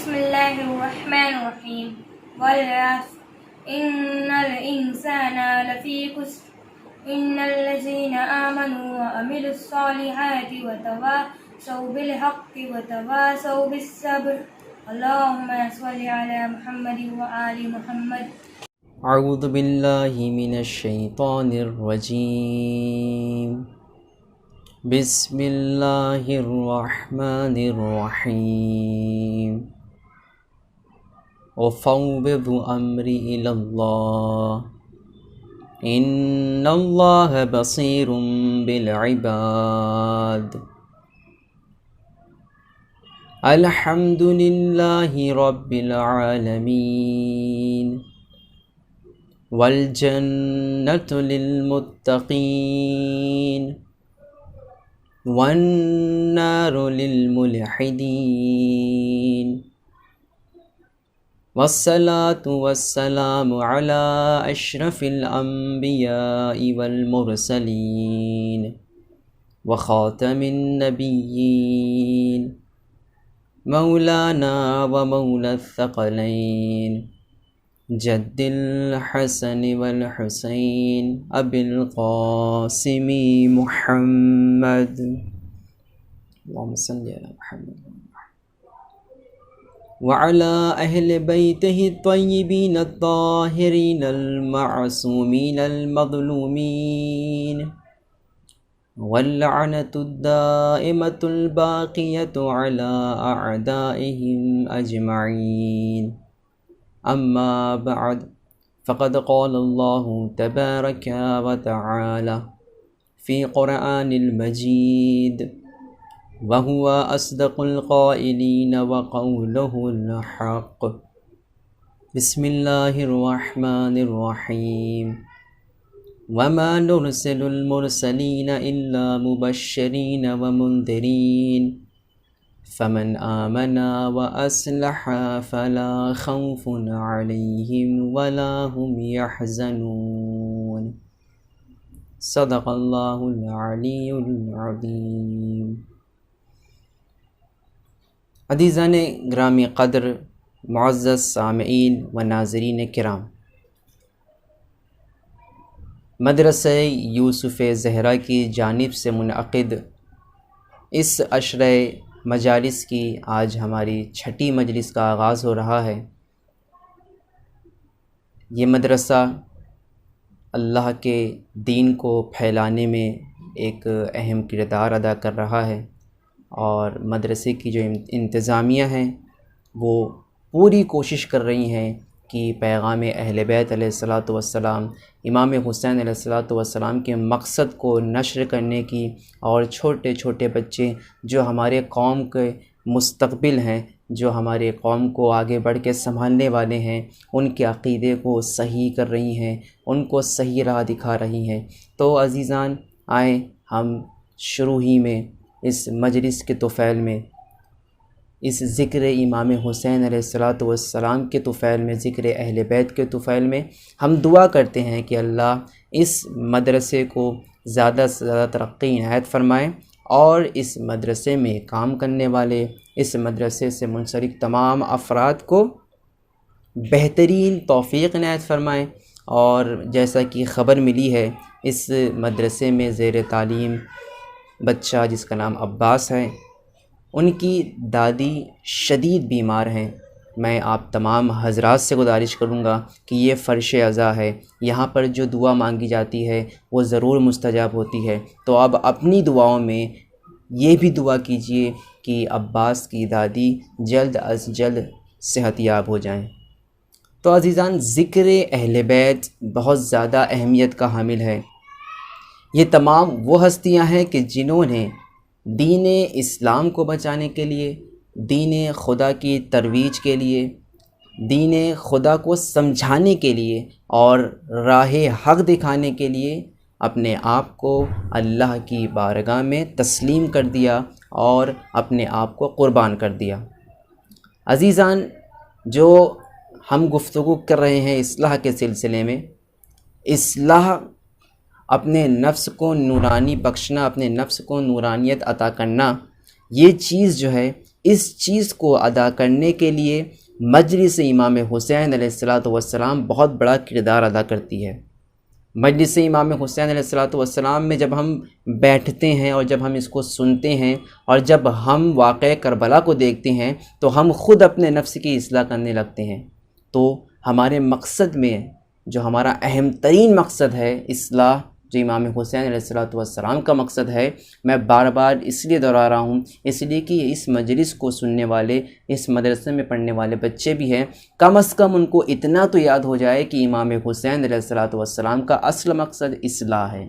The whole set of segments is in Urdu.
بسم الله الرحمن الرحيم والعصر إن الإنسان لفي خسر إن الذين آمنوا وعملوا الصالحات وتواصوا بالحق وتواصوا بالصبر اللهم صل على محمد وآل محمد. اعوذ باللہ من الشیطان الرجیم بسم اللہ الرحمن الرحیم وفوض امری الی اللہ ان اللہ بصیر بالعباد الحمد للہ رب العالمین والجنة للمتقين والنار للملحدين والصلاة والسلام على أشرف الأنبياء والمرسلين وخاتم النبيين مولانا ومولى الثقلين جد الحسن والحسین ابی القاسم محمد اللہم صلی علی محمد وعلی اہل بیتہ الطیبین الطاہرین المعصومین المظلومین واللعنۃ الدائمۃ الباقیۃ علی اعدائہم اجمعین اما بعد فقد قال اللہ تبارک وتعالی فی قرآن المجید وهو اصدق القائلین وقولہ الحق بسم اللہ الرحمن الرحیم وما نرسل المرسلین الا مبشرین ومنذرین فمن آمن وأصلح فلا خوف عليهم ولا هم يحزنون صدق اللہ العلی العظیم. عزیزان گرامی قدر، معزز سامعین و ناظرین کرام، مدرسہ یوسف زہرا کی جانب سے منعقد اس عشرہ مجالس کی آج ہماری چھٹی مجلس کا آغاز ہو رہا ہے. یہ مدرسہ اللہ کے دین کو پھیلانے میں ایک اہم کردار ادا کر رہا ہے، اور مدرسے کی جو انتظامیہ ہیں وہ پوری کوشش کر رہی ہیں کہ پیغام اہل بیت علیہ الصلاۃ والسلام، امام حسین علیہ الصلاۃ والسلام کے مقصد کو نشر کرنے کی، اور چھوٹے چھوٹے بچے جو ہمارے قوم کے مستقبل ہیں، جو ہمارے قوم کو آگے بڑھ کے سنبھالنے والے ہیں، ان کے عقیدے کو صحیح کر رہی ہیں، ان کو صحیح راہ دکھا رہی ہیں. تو عزیزان، آئیں ہم شروع ہی میں اس مجلس کے طفیل میں، اس ذکر امام حسین علیہ الصلاۃ والسلام کے طفیل میں، ذکر اہل بیت کے طفیل میں ہم دعا کرتے ہیں کہ اللہ اس مدرسے کو زیادہ سے زیادہ ترقی عنایت فرمائے، اور اس مدرسے میں کام کرنے والے، اس مدرسے سے منسلک تمام افراد کو بہترین توفیق عنایت فرمائے. اور جیسا کہ خبر ملی ہے، اس مدرسے میں زیر تعلیم بچہ جس کا نام عباس ہے، ان کی دادی شدید بیمار ہیں. میں آپ تمام حضرات سے گزارش کروں گا کہ یہ فرش عزا ہے، یہاں پر جو دعا مانگی جاتی ہے وہ ضرور مستجاب ہوتی ہے. تو اب اپنی دعاؤں میں یہ بھی دعا کیجئے کہ عباس کی دادی جلد از جلد صحت یاب ہو جائیں. تو عزیزان، ذکر اہل بیت بہت زیادہ اہمیت کا حامل ہے. یہ تمام وہ ہستیاں ہیں کہ جنہوں نے دین اسلام کو بچانے کے لیے، دین خدا کی ترویج کے لیے، دین خدا کو سمجھانے کے لیے اور راہ حق دکھانے کے لیے اپنے آپ کو اللہ کی بارگاہ میں تسلیم کر دیا اور اپنے آپ کو قربان کر دیا. عزیزان، جو ہم گفتگو کر رہے ہیں اصلاح کے سلسلے میں، اصلاح اپنے نفس کو نورانی بخشنا، اپنے نفس کو نورانیت عطا کرنا، یہ چیز جو ہے اس چیز کو ادا کرنے کے لیے مجلس امام حسین علیہ الصلوۃ والسلام بہت بڑا کردار ادا کرتی ہے۔ مجلس امام حسین علیہ الصلوۃ والسلام میں جب ہم بیٹھتے ہیں اور جب ہم اس کو سنتے ہیں اور جب ہم واقعہ کربلا کو دیکھتے ہیں تو ہم خود اپنے نفس کی اصلاح کرنے لگتے ہیں۔ تو ہمارے مقصد میں جو ہمارا اہم ترین مقصد ہے اصلاح، جو امام حسین علیہ الصلوۃ والسلام کا مقصد ہے، میں بار بار اس لیے دہرا رہا ہوں، اس لیے کہ اس مجلس کو سننے والے، اس مدرسے میں پڑھنے والے بچے بھی ہیں، کم از کم ان کو اتنا تو یاد ہو جائے کہ امام حسین علیہ الصلوۃ والسلام کا اصل مقصد اصلاح ہے۔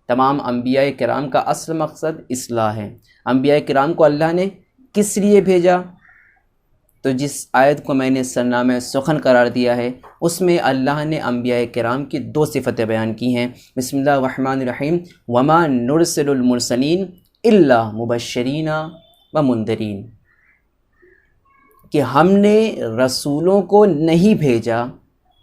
تمام انبیاء کرام کا اصل مقصد اصلاح ہے۔ انبیاء کرام کو اللہ نے کس لیے بھیجا؟ تو جس آیت کو میں نے سرنامہ سخن قرار دیا ہے، اس میں اللہ نے انبیاء کرام کی 2 صفتیں بیان کی ہیں۔ بسم اللہ الرحمن الرحیم، وما نرسل المرسلین الا مبشرین و منذرین، کہ ہم نے رسولوں کو نہیں بھیجا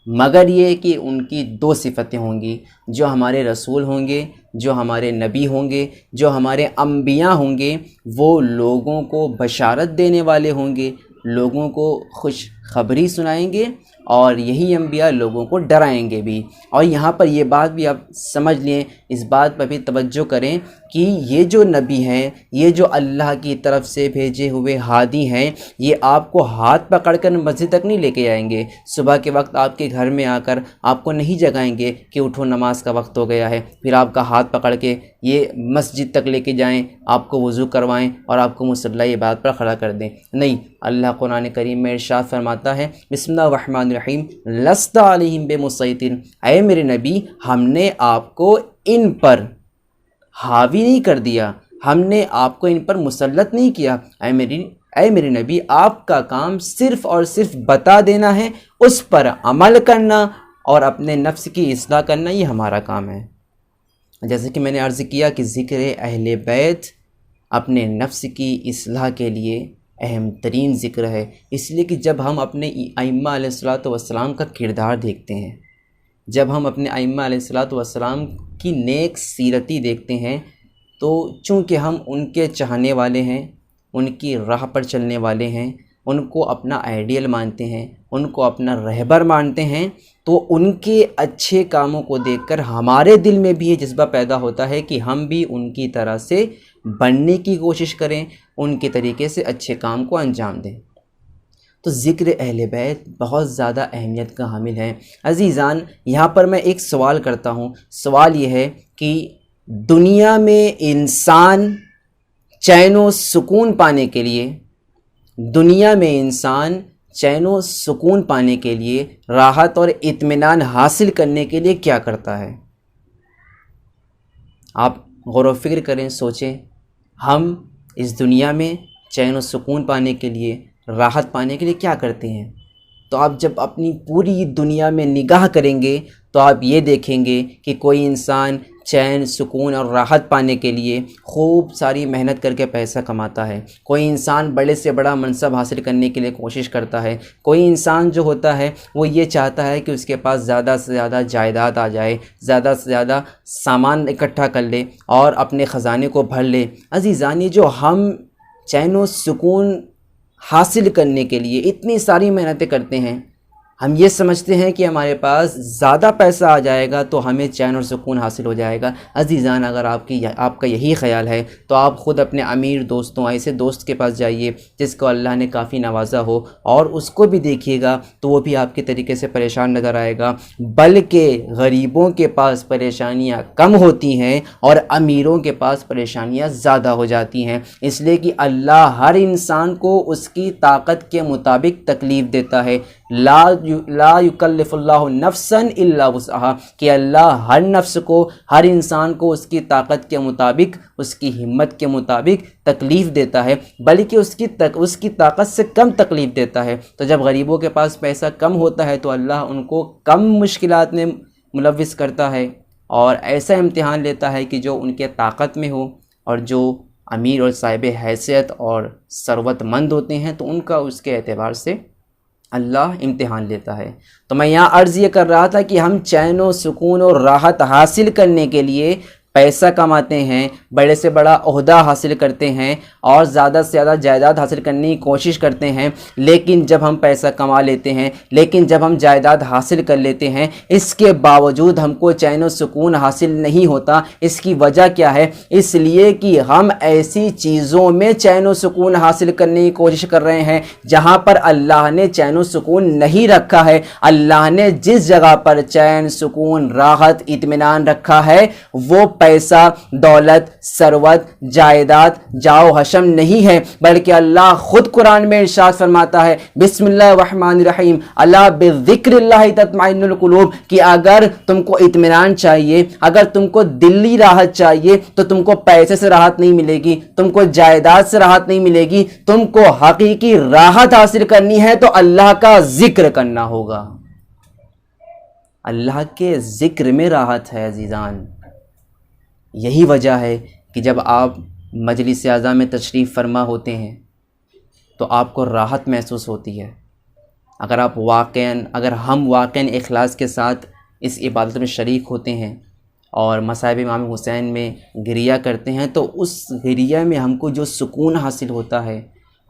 مگر یہ کہ ان کی 2 صفتیں ہوں گی۔ جو ہمارے رسول ہوں گے، جو ہمارے نبی ہوں گے، جو ہمارے انبیاء ہوں گے، وہ لوگوں کو بشارت دینے والے ہوں گے، لوگوں کو خوشخبری سنائیں گے، اور یہی انبیاء لوگوں کو ڈرائیں گے بھی۔ اور یہاں پر یہ بات بھی آپ سمجھ لیں، اس بات پر بھی توجہ کریں کہ یہ جو نبی ہیں، یہ جو اللہ کی طرف سے بھیجے ہوئے ہادی ہیں، یہ آپ کو ہاتھ پکڑ کر مسجد تک نہیں لے کے آئیں گے۔ صبح کے وقت آپ کے گھر میں آ کر آپ کو نہیں جگائیں گے کہ اٹھو نماز کا وقت ہو گیا ہے، پھر آپ کا ہاتھ پکڑ کے یہ مسجد تک لے کے جائیں، آپ کو وضو کروائیں اور آپ کو مصلی عبادت پر کھڑا کر دیں۔ نہیں، اللہ قرآن کریم میں ارشاد فرماتا ہے، بسم اللہ الرحمن الرحیم، لست علیہم بمسیطر، اے میرے نبی ہم نے آپ کو ان پر حاوی نہیں کر دیا، ہم نے آپ کو ان پر مسلط نہیں کیا۔ اے میرے نبی آپ کا کام صرف اور صرف بتا دینا ہے، اس پر عمل کرنا اور اپنے نفس کی اصلاح کرنا، یہ ہمارا کام ہے۔ جیسے کہ میں نے عرض کیا کہ ذکر اہل بیت اپنے نفس کی اصلاح کے لیے اہم ترین ذکر ہے، اس لیے کہ جب ہم اپنے ائمہ علیہ الصلوۃ والسلام کا کردار دیکھتے ہیں، جب ہم اپنے ائمہ علیہ الصلوۃ والسلام کی نیک سیرتی دیکھتے ہیں، تو چونکہ ہم ان کے چاہنے والے ہیں، ان کی راہ پر چلنے والے ہیں، ان کو اپنا آئیڈیل مانتے ہیں، ان کو اپنا رہبر مانتے ہیں، تو ان کے اچھے کاموں کو دیکھ کر ہمارے دل میں بھی یہ جذبہ پیدا ہوتا ہے کہ ہم بھی ان کی طرح سے بننے کی کوشش کریں، ان کے طریقے سے اچھے کام کو انجام دیں۔ تو ذکر اہل بیت بہت زیادہ اہمیت کا حامل ہے۔ عزیزان، یہاں پر میں ایک سوال کرتا ہوں، سوال یہ ہے کہ دنیا میں انسان چین و سکون پانے کے لیے، دنیا میں انسان چین و سکون پانے کے لیے، راحت اور اطمینان حاصل کرنے کے لیے کیا کرتا ہے؟ آپ غور و فکر کریں، سوچیں، ہم اس دنیا میں چین و سکون پانے کے لیے، راحت پانے کے لیے کیا کرتے ہیں؟ تو آپ جب اپنی پوری دنیا میں نگاہ کریں گے تو آپ یہ دیکھیں گے کہ کوئی انسان چین، سکون اور راحت پانے کے لیے خوب ساری محنت کر کے پیسہ کماتا ہے، کوئی انسان بڑے سے بڑا منصب حاصل کرنے کے لیے کوشش کرتا ہے، کوئی انسان جو ہوتا ہے وہ یہ چاہتا ہے کہ اس کے پاس زیادہ سے زیادہ جائیداد آ جائے، زیادہ سے زیادہ سامان اکٹھا کر لے اور اپنے خزانے کو بھر لے۔ عزیزان، یہ جو ہم چین و سکون حاصل کرنے کے لیے اتنی ساری محنتیں کرتے ہیں، ہم یہ سمجھتے ہیں کہ ہمارے پاس زیادہ پیسہ آ جائے گا تو ہمیں چین اور سکون حاصل ہو جائے گا۔ عزیزان، اگر آپ کا یہی خیال ہے تو آپ خود اپنے امیر دوستوں، ایسے دوست کے پاس جائیے جس کو اللہ نے کافی نوازا ہو، اور اس کو بھی دیکھیے گا تو وہ بھی آپ کے طریقے سے پریشان نظر آئے گا، بلکہ غریبوں کے پاس پریشانیاں کم ہوتی ہیں اور امیروں کے پاس پریشانیاں زیادہ ہو جاتی ہیں، اس لیے کہ اللہ ہر انسان کو اس کی طاقت کے مطابق تکلیف دیتا ہے۔ لا یکلف اللہ نفسا الا وسعها، کہ اللہ ہر نفس کو، ہر انسان کو اس کی طاقت کے مطابق، اس کی ہمت کے مطابق تکلیف دیتا ہے، بلکہ اس کی طاقت سے کم تکلیف دیتا ہے۔ تو جب غریبوں کے پاس پیسہ کم ہوتا ہے تو اللہ ان کو کم مشکلات میں ملوث کرتا ہے اور ایسا امتحان لیتا ہے کہ جو ان کے طاقت میں ہو، اور جو امیر اور صاحب حیثیت اور ثروت مند ہوتے ہیں تو ان کا اس کے اعتبار سے اللہ امتحان لیتا ہے۔ تو میں یہاں عرض یہ کر رہا تھا کہ ہم چین و سکون اور راحت حاصل کرنے کے لیے پیسہ کماتے ہیں، بڑے سے بڑا عہدہ حاصل کرتے ہیں اور زیادہ سے زیادہ جائیداد حاصل کرنے کی کوشش کرتے ہیں، لیکن جب ہم پیسہ کما لیتے ہیں، لیکن جب ہم جائیداد حاصل کر لیتے ہیں، اس کے باوجود ہم کو چین و سکون حاصل نہیں ہوتا۔ اس کی وجہ کیا ہے؟ اس لیے کہ ہم ایسی چیزوں میں چین و سکون حاصل کرنے کی کوشش کر رہے ہیں جہاں پر اللہ نے چین و سکون نہیں رکھا ہے۔ اللہ نے جس جگہ پر چین، سکون، راحت، اطمینان رکھا ہے وہ پیسہ، دولت، ثروت، جائیداد، جاؤ حشم نہیں ہے، بلکہ اللہ خود قرآن میں ارشاد فرماتا ہے بسم اللہ الرحمن الرحیم الا بذکر اللہ تطمئن القلوب، کہ اگر تم کو اطمینان چاہیے، اگر تم کو دلی راحت چاہیے تو تم کو پیسے سے راحت نہیں ملے گی، تم کو جائیداد سے راحت نہیں ملے گی، تم کو حقیقی راحت حاصل کرنی ہے تو اللہ کا ذکر کرنا ہوگا۔ اللہ کے ذکر میں راحت ہے عزیزان۔ یہی وجہ ہے کہ جب آپ مجلس اعظم میں تشریف فرما ہوتے ہیں تو آپ کو راحت محسوس ہوتی ہے۔ اگر ہم واقعاً اخلاص کے ساتھ اس عبادت میں شریک ہوتے ہیں اور مصائب امام حسین میں گریہ کرتے ہیں تو اس گریہ میں ہم کو جو سکون حاصل ہوتا ہے،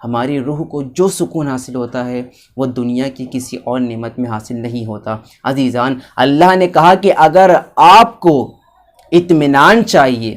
ہماری روح کو جو سکون حاصل ہوتا ہے وہ دنیا کی کسی اور نعمت میں حاصل نہیں ہوتا۔ عزیزان، اللہ نے کہا کہ اگر آپ کو اطمینان چاہیے،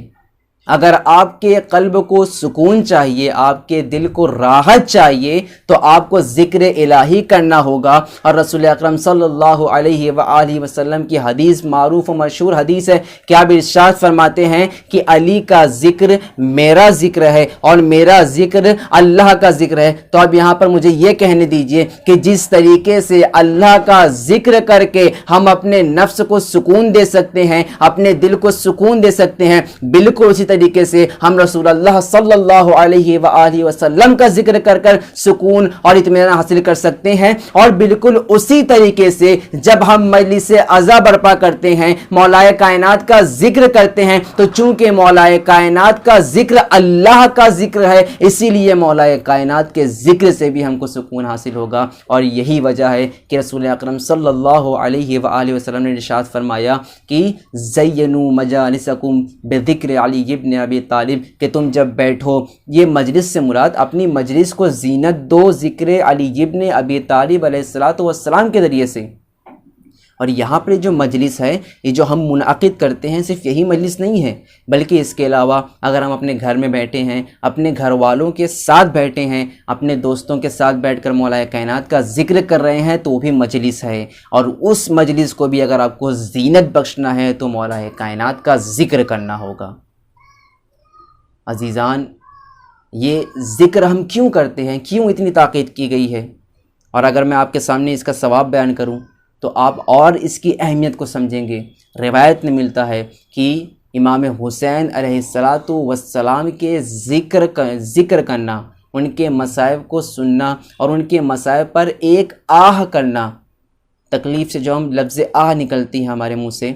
اگر آپ کے قلب کو سکون چاہیے، آپ کے دل کو راحت چاہیے تو آپ کو ذکر الہی کرنا ہوگا۔ اور رسول اکرم صلی اللہ علیہ وآلہ وسلم کی حدیث، معروف و مشہور حدیث ہے کہ آپ ارشاد فرماتے ہیں کہ علی کا ذکر میرا ذکر ہے اور میرا ذکر اللہ کا ذکر ہے۔ تو اب یہاں پر مجھے یہ کہنے دیجئے کہ جس طریقے سے اللہ کا ذکر کر کے ہم اپنے نفس کو سکون دے سکتے ہیں، اپنے دل کو سکون دے سکتے ہیں، بالکل اسی طریقے سے ہم رسول اللہ صلی اللہ علیہ وآلہ وسلم کا ذکر کر کر سکون اور اطمینان حاصل کر سکتے ہیں۔ اور بالکل اسی طریقے سے جب ہم مجلس عزا برپا کرتے ہیں، مولا کائنات کا ذکر کرتے ہیں، تو چونکہ مولا کائنات کا ذکر اللہ کا ذکر ہے، اسی لیے مولا کائنات کے ذکر سے بھی ہم کو سکون حاصل ہوگا۔ اور یہی وجہ ہے کہ رسول اکرم صلی اللہ علیہ وآلہ وسلم نے ارشاد فرمایا کہ زینوا مجالسکم بذکر علی ابن ابی طالب، کہ تم جب بیٹھو، یہ مجلس سے مراد اپنی مجلس کو زینت دو ذکر علی ابن ابی طالب علیہ السلام کے ذریعے سے۔ اور یہاں پر جو مجلس ہے، یہ جو ہم منعقد کرتے ہیں، صرف یہی مجلس نہیں ہے، بلکہ اس کے علاوہ اگر ہم اپنے گھر میں بیٹھے ہیں، اپنے گھر والوں کے ساتھ بیٹھے ہیں، اپنے دوستوں کے ساتھ بیٹھ کر مولا کائنات کا ذکر کر رہے ہیں تو وہ بھی مجلس ہے۔ اور اس مجلس کو بھی اگر آپ کو زینت بخشنا ہے تو مولا کائنات کا ذکر کرنا ہوگا۔ عزیزان، یہ ذکر ہم کیوں کرتے ہیں، کیوں اتنی تاکید کی گئی ہے؟ اور اگر میں آپ کے سامنے اس کا ثواب بیان کروں تو آپ اور اس کی اہمیت کو سمجھیں گے۔ روایت میں ملتا ہے کہ امام حسین علیہ السلام کے ذکر کرنا، ان کے مصائب کو سننا اور ان کے مصائب پر ایک آہ کرنا، تکلیف سے جو ہم لفظ آہ نکلتی ہے ہمارے منہ سے،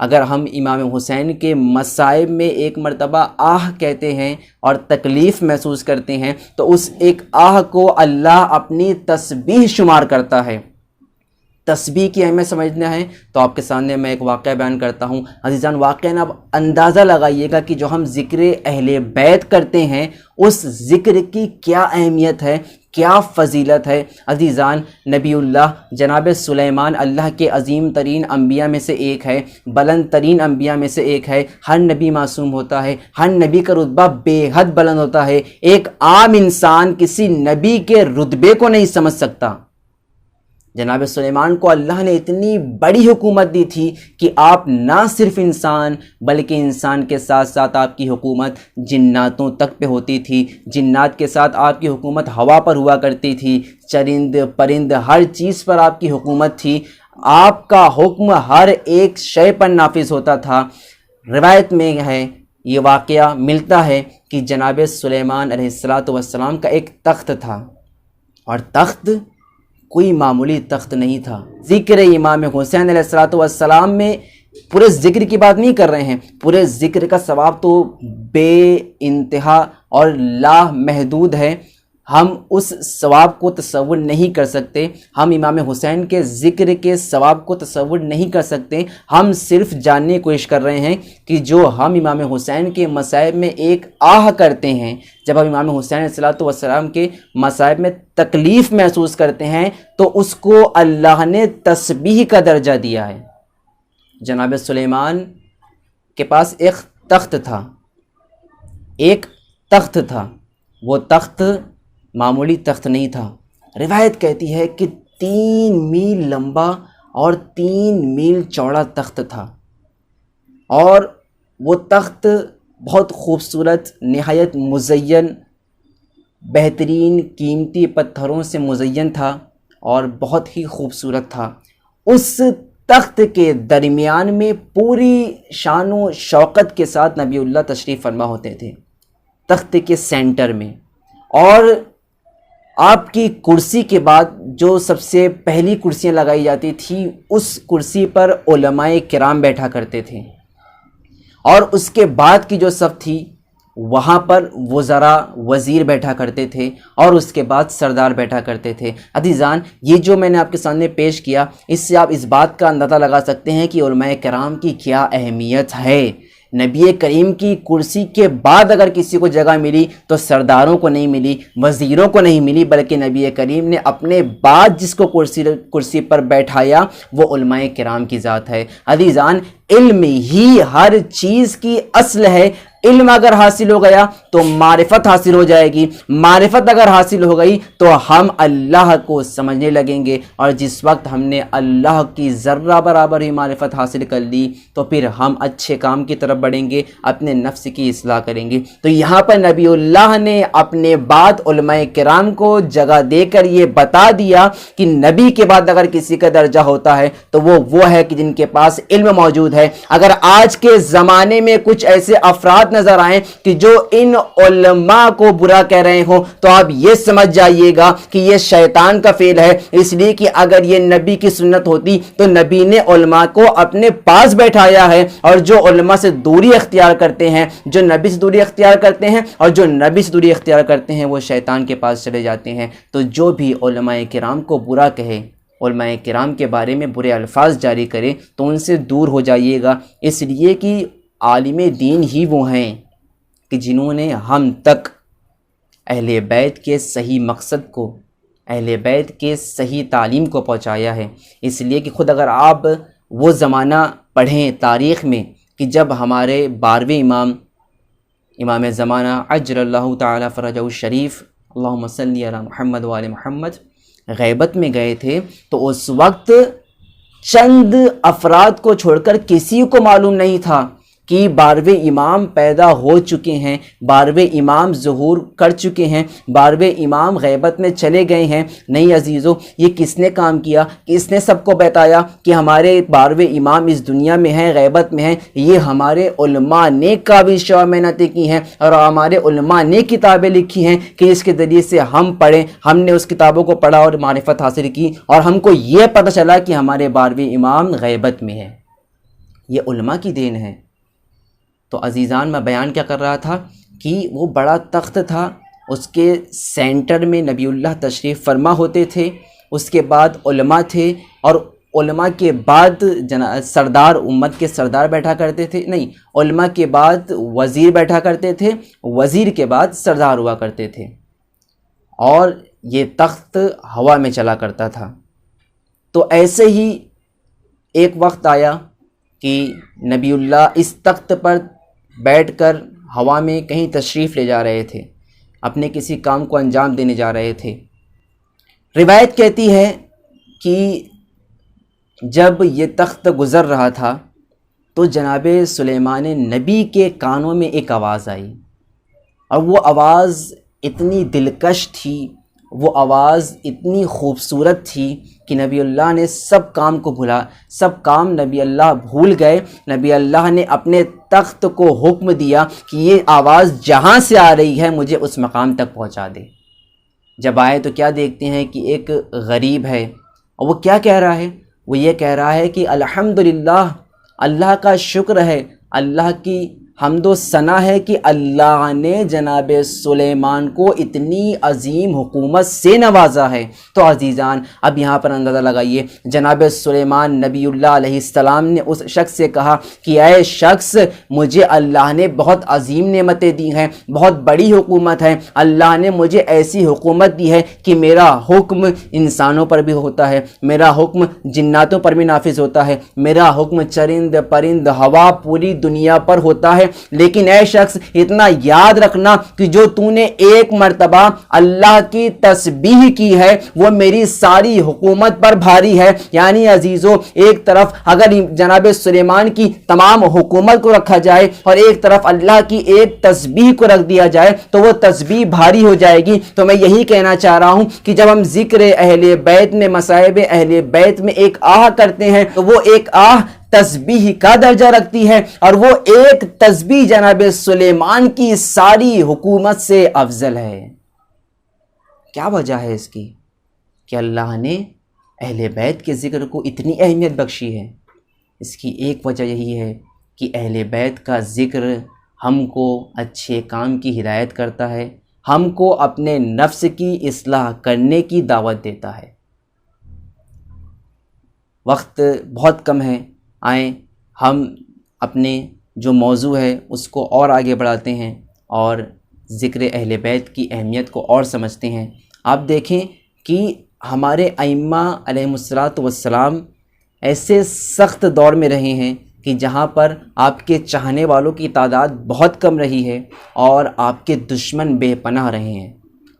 اگر ہم امام حسین کے مصائب میں ایک مرتبہ آہ کہتے ہیں اور تکلیف محسوس کرتے ہیں تو اس ایک آہ کو اللہ اپنی تسبیح شمار کرتا ہے۔ تسبیح کی اہمیت سمجھنا ہے تو آپ کے سامنے میں ایک واقعہ بیان کرتا ہوں۔ عزیزان، واقعاً آپ اندازہ لگائیے گا کہ جو ہم ذکر اہل بیت کرتے ہیں اس ذکر کی کیا اہمیت ہے، کیا فضیلت ہے۔ عزیزان، نبی اللہ جناب سلیمان اللہ کے عظیم ترین انبیاء میں سے ایک ہے، بلند ترین انبیاء میں سے ایک ہے۔ ہر نبی معصوم ہوتا ہے، ہر نبی کا رتبہ بے حد بلند ہوتا ہے۔ ایک عام انسان کسی نبی کے رتبے کو نہیں سمجھ سکتا۔ جناب سلیمان کو اللہ نے اتنی بڑی حکومت دی تھی کہ آپ نہ صرف انسان بلکہ انسان کے ساتھ ساتھ آپ کی حکومت جناتوں تک پہ ہوتی تھی، جنات کے ساتھ آپ کی حکومت ہوا پر ہوا کرتی تھی، چرند پرند ہر چیز پر آپ کی حکومت تھی، آپ کا حکم ہر ایک شے پر نافذ ہوتا تھا۔ روایت میں ہے، یہ واقعہ ملتا ہے کہ جناب سلیمان علیہ السلام کا ایک تخت تھا، اور تخت کوئی معمولی تخت نہیں تھا۔ ذکر امام حسین علیہ السلام میں پورے ذکر کی بات نہیں کر رہے ہیں، پورے ذکر کا ثواب تو بے انتہا اور لا محدود ہے۔ ہم اس ثواب کو تصور نہیں کر سکتے، ہم امام حسین کے ذکر کے ثواب کو تصور نہیں کر سکتے۔ ہم صرف جاننے کی کوشش کر رہے ہیں کہ جو ہم امام حسین کے مصائب میں ایک آہ کرتے ہیں، جب ہم امام حسین علیہ السلام کے مصائب میں تکلیف محسوس کرتے ہیں تو اس کو اللہ نے تسبیح کا درجہ دیا ہے۔ جناب سلیمان کے پاس ایک تخت تھا، ایک تخت تھا، وہ تخت معمولی تخت نہیں تھا۔ روایت کہتی ہے کہ 3 میل لمبا اور 3 میل چوڑا تخت تھا، اور وہ تخت بہت خوبصورت، نہایت مزین، بہترین قیمتی پتھروں سے مزین تھا اور بہت ہی خوبصورت تھا۔ اس تخت کے درمیان میں پوری شان و شوکت کے ساتھ نبی اللہ تشریف فرما ہوتے تھے، تخت کے سینٹر میں۔ اور آپ کی کرسی کے بعد جو سب سے پہلی کرسیاں لگائی جاتی تھی، اس کرسی پر علماء کرام بیٹھا کرتے تھے، اور اس کے بعد کی جو صف تھی وہاں پر وزراء، وزیر بیٹھا کرتے تھے، اور اس کے بعد سردار بیٹھا کرتے تھے۔ عزیزان، یہ جو میں نے آپ کے سامنے پیش کیا، اس سے آپ اس بات کا اندازہ لگا سکتے ہیں کہ علماء کرام کی کیا اہمیت ہے۔ نبی کریم کی کرسی کے بعد اگر کسی کو جگہ ملی تو سرداروں کو نہیں ملی، وزیروں کو نہیں ملی، بلکہ نبی کریم نے اپنے بعد جس کو کرسی پر بیٹھایا وہ علماء کرام کی ذات ہے۔ عزیزان، علم ہی ہر چیز کی اصل ہے۔ علم اگر حاصل ہو گیا تو معرفت حاصل ہو جائے گی، معرفت اگر حاصل ہو گئی تو ہم اللہ کو سمجھنے لگیں گے، اور جس وقت ہم نے اللہ کی ذرہ برابر ہی معرفت حاصل کر لی تو پھر ہم اچھے کام کی طرف بڑھیں گے، اپنے نفس کی اصلاح کریں گے۔ تو یہاں پر نبی اللہ نے اپنے بعد علماء کرام کو جگہ دے کر یہ بتا دیا کہ نبی کے بعد اگر کسی کا درجہ ہوتا ہے تو وہ ہے کہ جن کے پاس علم موجود ہے۔ اگر آج کے زمانے میں کچھ ایسے افراد نظر آئیں کہ جو ان علماء کو برا کہہ رہے ہوں تو آپ یہ سمجھ جائیے گا کہ یہ شیطان کا فعل ہے، اس لیے کہ اگر یہ نبی کی سنت ہوتی تو نبی نے علماء کو اپنے پاس بیٹھایا ہے، اور جو علماء سے دوری اختیار کرتے ہیں، جو نبی سے دوری اختیار کرتے ہیں، اور جو نبی سے دوری اختیار کرتے ہیں، وہ شیطان کے پاس چلے جاتے ہیں۔ تو جو بھی علماء کرام کو برا کہے، علماء کرام کے بارے میں برے الفاظ جاری کرے تو ان سے دور ہو جائیے گا، اس لیے کہ عالم دین ہی وہ ہیں کہ جنہوں نے ہم تک اہل بیت کے صحیح مقصد کو، اہل بیت کے صحیح تعلیم کو پہنچایا ہے۔ اس لیے کہ خود اگر آپ وہ زمانہ پڑھیں تاریخ میں کہ جب ہمارے 12ویں امام زمانہ عجل اللہ تعالی فرجہ الشریف، اللہم صلی علی محمد وآل محمد، غیبت میں گئے تھے تو اس وقت چند افراد کو چھوڑ کر کسی کو معلوم نہیں تھا کہ 12ویں امام پیدا ہو چکے ہیں، 12ویں امام ظہور کر چکے ہیں، 12ویں امام غیبت میں چلے گئے ہیں۔ نہیں عزیزو، یہ کس نے کام کیا؟ کس نے سب کو بتایا کہ ہمارے 12ویں امام اس دنیا میں ہیں، غیبت میں ہیں؟ یہ ہمارے علماء نے کاوش و محنتیں کی ہیں، اور ہمارے علماء نے کتابیں لکھی ہیں کہ اس کے ذریعے سے ہم پڑھیں۔ ہم نے اس کتابوں کو پڑھا اور معرفت حاصل کی، اور ہم کو یہ پتہ چلا کہ ہمارے 12ویں امام غیبت میں ہیں۔ یہ علماء کی دین ہے۔ تو عزیزان، میں بیان کیا کر رہا تھا کہ وہ بڑا تخت تھا، اس کے سینٹر میں نبی اللہ تشریف فرما ہوتے تھے، اس کے بعد علماء تھے، اور علماء کے بعد سردار، امت کے سردار بیٹھا کرتے تھے، نہیں، علماء کے بعد وزیر بیٹھا کرتے تھے، وزیر کے بعد سردار ہوا کرتے تھے، اور یہ تخت ہوا میں چلا کرتا تھا۔ تو ایسے ہی ایک وقت آیا کہ نبی اللہ اس تخت پر بیٹھ کر ہوا میں کہیں تشریف لے جا رہے تھے، اپنے کسی کام کو انجام دینے جا رہے تھے۔ روایت کہتی ہے کہ جب یہ تخت گزر رہا تھا تو جناب سلیمان نبی کے کانوں میں ایک آواز آئی، اور وہ آواز اتنی دلکش تھی، وہ آواز اتنی خوبصورت تھی کہ نبی اللہ نے سب کام کو بھولا، سب کام نبی اللہ بھول گئے۔ نبی اللہ نے اپنے تخت کو حکم دیا کہ یہ آواز جہاں سے آ رہی ہے مجھے اس مقام تک پہنچا دے۔ جب آئے تو کیا دیکھتے ہیں کہ ایک غریب ہے، اور وہ کیا کہہ رہا ہے؟ وہ یہ کہہ رہا ہے کہ الحمدللہ، اللہ کا شکر ہے، اللہ کی حمد و ثنا ہے کہ اللہ نے جناب سلیمان کو اتنی عظیم حکومت سے نوازا ہے۔ تو عزیزان اب یہاں پر اندازہ لگائیے، جناب سلیمان نبی اللہ علیہ السلام نے اس شخص سے کہا کہ اے شخص، مجھے اللہ نے بہت عظیم نعمتیں دی ہیں، بہت بڑی حکومت ہے، اللہ نے مجھے ایسی حکومت دی ہے کہ میرا حکم انسانوں پر بھی ہوتا ہے، میرا حکم جناتوں پر بھی نافذ ہوتا ہے، میرا حکم چرند پرند ہوا پوری دنیا پر ہوتا ہے، لیکن اے شخص اتنا یاد رکھنا کہ جو تو نے ایک مرتبہ اللہ کی تسبیح کی ہے وہ میری ساری حکومت پر بھاری ہے۔ یعنی عزیزو، ایک طرف اگر جناب سلیمان کی تمام حکومت کو رکھا جائے اور ایک طرف اللہ کی ایک تسبیح کو رکھ دیا جائے تو وہ تسبیح بھاری ہو جائے گی۔ تو میں یہی کہنا چاہ رہا ہوں کہ جب ہم ذکر اہل بیت میں، مصائب اہل بیت میں ایک آہ کرتے ہیں تو وہ ایک آہ تسبیح کا درجہ رکھتی ہے، اور وہ ایک تسبیح جناب سلیمان کی ساری حکومت سے افضل ہے۔ کیا وجہ ہے اس کی کہ اللہ نے اہل بیت کے ذکر کو اتنی اہمیت بخشی ہے؟ اس کی ایک وجہ یہی ہے کہ اہل بیت کا ذکر ہم کو اچھے کام کی ہدایت کرتا ہے، ہم کو اپنے نفس کی اصلاح کرنے کی دعوت دیتا ہے۔ وقت بہت کم ہے، آئیں ہم اپنے جو موضوع ہے اس کو اور آگے بڑھاتے ہیں اور ذکر اہل بیت کی اہمیت کو اور سمجھتے ہیں۔ آپ دیکھیں کہ ہمارے ائمہ علیہم السلام ایسے سخت دور میں رہے ہیں کہ جہاں پر آپ کے چاہنے والوں کی تعداد بہت کم رہی ہے اور آپ کے دشمن بے پناہ رہے ہیں،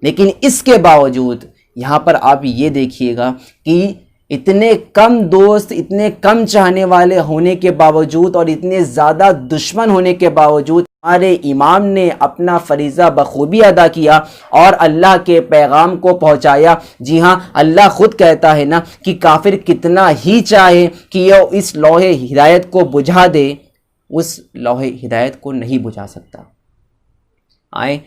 لیکن اس کے باوجود یہاں پر آپ یہ دیکھیے گا کہ اتنے کم دوست، اتنے کم چاہنے والے ہونے کے باوجود اور اتنے زیادہ دشمن ہونے کے باوجود ہمارے امام نے اپنا فریضہ بخوبی ادا کیا اور اللہ کے پیغام کو پہنچایا۔ جی ہاں، اللہ خود کہتا ہے نا کہ کافر کتنا ہی چاہے کہ یہ اس لوح ہدایت کو بجھا دے، اس لوح ہدایت کو نہیں بجھا سکتا۔ آئیں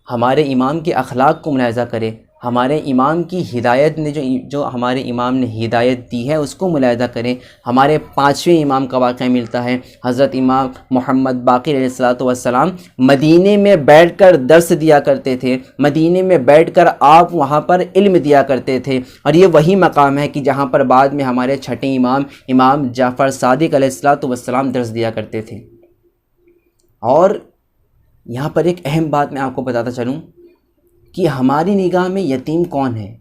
ہمارے امام کے اخلاق کو ملاحظہ کریں، ہمارے امام کی ہدایت نے جو ہمارے امام نے ہدایت دی ہے اس کو ملاحظہ کریں۔ ہمارے پانچویں امام کا واقعہ ملتا ہے، حضرت امام محمد باقر علیہ السلام مدینے میں بیٹھ کر درس دیا کرتے تھے، مدینے میں بیٹھ کر آپ وہاں پر علم دیا کرتے تھے، اور یہ وہی مقام ہے کہ جہاں پر بعد میں ہمارے چھٹے امام جعفر صادق علیہ السلام درس دیا کرتے تھے۔ اور یہاں پر ایک اہم بات میں آپ کو بتاتا چلوں کہ ہماری نگاہ میں یتیم کون ہے،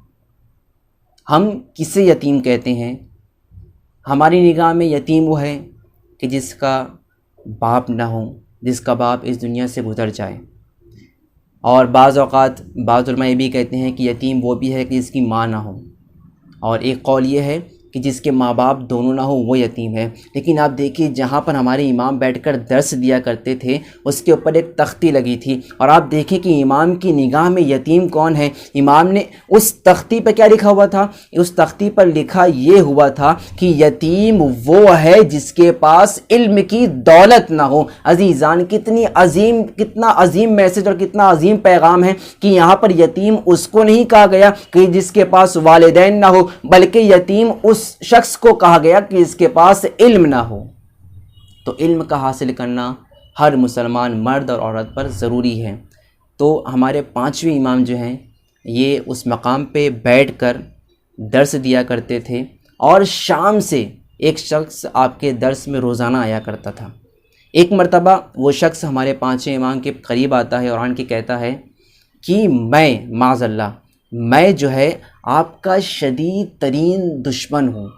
ہم کسے یتیم کہتے ہیں؟ ہماری نگاہ میں یتیم وہ ہے کہ جس کا باپ نہ ہو، جس کا باپ اس دنیا سے گزر جائے، اور بعض اوقات بعض علماء یہ بھی کہتے ہیں کہ یتیم وہ بھی ہے کہ جس کی ماں نہ ہو، اور ایک قول یہ ہے کہ جس کے ماں باپ دونوں نہ ہو وہ یتیم ہے۔ لیکن آپ دیکھیے جہاں پر ہمارے امام بیٹھ کر درس دیا کرتے تھے اس کے اوپر ایک تختی لگی تھی، اور آپ دیکھیں کہ امام کی نگاہ میں یتیم کون ہے۔ امام نے اس تختی پہ کیا لکھا ہوا تھا؟ اس تختی پر لکھا یہ ہوا تھا کہ یتیم وہ ہے جس کے پاس علم کی دولت نہ ہو۔ عزیزان کتنا عظیم میسج اور کتنا عظیم پیغام ہے کہ یہاں پر یتیم اس کو نہیں کہا گیا کہ جس کے پاس والدین نہ ہو، بلکہ یتیم اس شخص کو کہا گیا کہ اس کے پاس علم نہ ہو۔ تو علم کا حاصل کرنا ہر مسلمان مرد اور عورت پر ضروری ہے۔ تو ہمارے پانچویں امام جو ہیں یہ اس مقام پہ بیٹھ کر درس دیا کرتے تھے، اور شام سے ایک شخص آپ کے درس میں روزانہ آیا کرتا تھا۔ ایک مرتبہ وہ شخص ہمارے پانچویں امام کے قریب آتا ہے اور آن کے کہتا ہے کہ معاذ اللہ میں جو ہے آپ کا شدید ترین دشمن ہوں،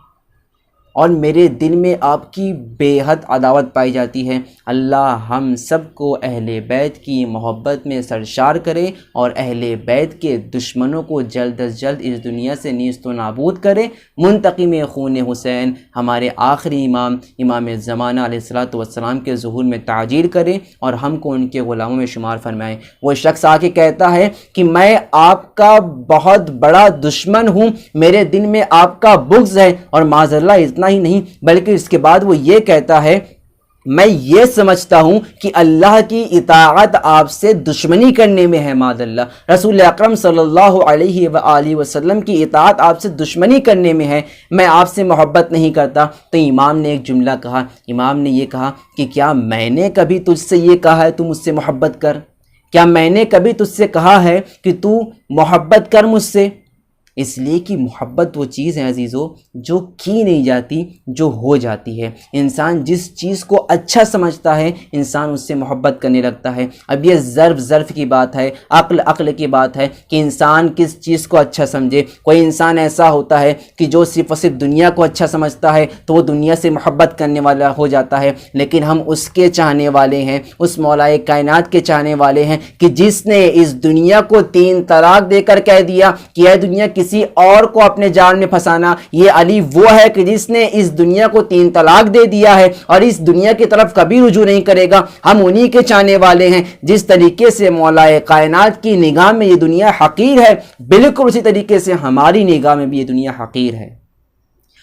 اور میرے دل میں آپ کی بے حد عداوت پائی جاتی ہے۔ اللہ ہم سب کو اہل بیت کی محبت میں سرشار کرے اور اہل بیت کے دشمنوں کو جلد از جلد اس دنیا سے نیست و نابود کرے۔ منتقم خون حسین ہمارے آخری امام زمانہ علیہ السلام کے ظہور میں تعجیل کرے اور ہم کو ان کے غلاموں میں شمار فرمائے۔ وہ شخص آ کے کہتا ہے کہ میں آپ کا بہت بڑا دشمن ہوں، میرے دل میں آپ کا بغض ہے، اور معاذ اللہ اتنا ہی نہیں بلکہ اس کے بعد وہ یہ کہتا ہے میں یہ سمجھتا ہوں کہ اللہ کی اطاعت آپ سے دشمنی کرنے میں ہے معاذ اللہ، رسول اکرم صلی اللہ علیہ وآلہ وسلم کی اطاعت آپ سے دشمنی کرنے میں ہے، میں آپ سے محبت نہیں کرتا۔ تو امام نے ایک جملہ کہا، امام نے یہ کہا کہ کیا میں نے کبھی تجھ سے یہ کہا ہے تو مجھ سے محبت کر؟ کیا میں نے کبھی تجھ سے کہا ہے کہ تو محبت کر مجھ سے؟ اس لیے کہ محبت وہ چیز ہے عزیزو جو کی نہیں جاتی، جو ہو جاتی ہے۔ انسان جس چیز کو اچھا سمجھتا ہے انسان اس سے محبت کرنے لگتا ہے۔ اب یہ ظرف کی بات ہے، عقل کی بات ہے کہ انسان کس چیز کو اچھا سمجھے۔ کوئی انسان ایسا ہوتا ہے کہ جو صرف اور صرف دنیا کو اچھا سمجھتا ہے تو وہ دنیا سے محبت کرنے والا ہو جاتا ہے، لیکن ہم اس کے چاہنے والے ہیں، اس مولا کائنات کے چاہنے والے ہیں کہ جس نے اس دنیا کو 3 طلاق دے کر کہہ دیا کہ اے دنیا کسی اور کو اپنے جال میں پھنسانا، یہ علی وہ ہے کہ جس نے اس دنیا کو 3 طلاق دے دیا ہے اور اس دنیا کی طرف کبھی رجوع نہیں کرے گا۔ ہم انہی کے چاہنے والے ہیں۔ جس طریقے سے مولا کائنات کی نگاہ میں یہ دنیا حقیر ہے، بالکل اسی طریقے سے ہماری نگاہ میں بھی یہ دنیا حقیر ہے۔